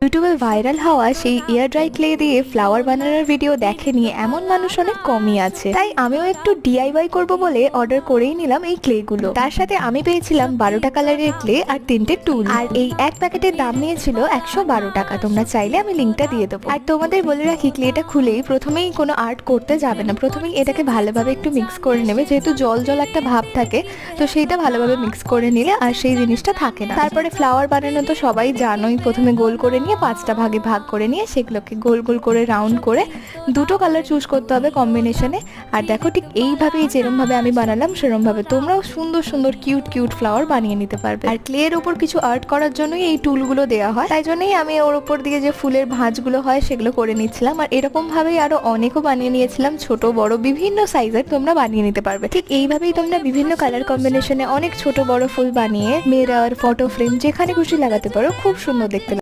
ইউটিউবে ভাইরাল হওয়া সেই এয়ার ড্রাই ক্লে দিয়ে ফ্লাওয়ার বানানোর ভিডিও দেখেনি এমন মানুষ অনেক কমই আছে। তাই আমিও একটু ডিআইওয়াই করব বলে অর্ডার করেই নিলাম এই ক্লে গুলো। তার সাথে আমি পেয়েছিলাম 12টা কালারের ক্লে আর 3টে টুল। আর এই এক প্যাকেটের দাম নিয়েছিল 112 টাকা। তোমরা চাইলে আমি লিঙ্কটা দিয়ে দেবো। আর তোমাদের বলে রাখি, ক্লেটা খুলেই প্রথমেই কোনো আর্ট করতে যাবে না, প্রথমেই এটাকে ভালোভাবে একটু মিক্স করে নেবে, যেহেতু জল জল একটা ভাব থাকে, তো সেইটা ভালোভাবে মিক্স করে নিলে আর সেই জিনিসটা থাকে না। তারপরে ফ্লাওয়ার বানানো তো সবাই জানোই, প্রথমে গোল করে নিয়ে 5টা ভাগে ভাগ করে নিয়ে সেগুলোকে গোল গোল করে রাউন্ড করে 2টো কালার চুজ করতে হবে কম্বিনেশনে। আর দেখো ঠিক এইভাবেই যেরমভাবে আমি বানালাম সেরমভাবে তোমরাও সুন্দর সুন্দর কিউট কিউট ফ্লাওয়ার বানিয়ে নিতে পারবে। আর ক্লের ওপর কিছু আর্ট করার জন্যই এই টুলগুলো দেওয়া হয়, তাই জন্যই আমি ওর ওপর দিয়ে যে ফুলের ভাঁজগুলো হয় সেগুলো করে নিচ্ছিলাম। আর এরকম ভাবেই আরো অনেকও বানিয়ে নিয়েছিলাম, ছোট বড় বিভিন্ন সাইজের তোমরা বানিয়ে নিতে পারবে। ঠিক এইভাবেই তোমরা বিভিন্ন কালার কম্বিনেশনে অনেক ছোট বড় ফুল বানিয়ে মিরর, ফটো ফ্রেম যেখানে খুশি লাগাতে পারো, খুব সুন্দর দেখতে লাগে।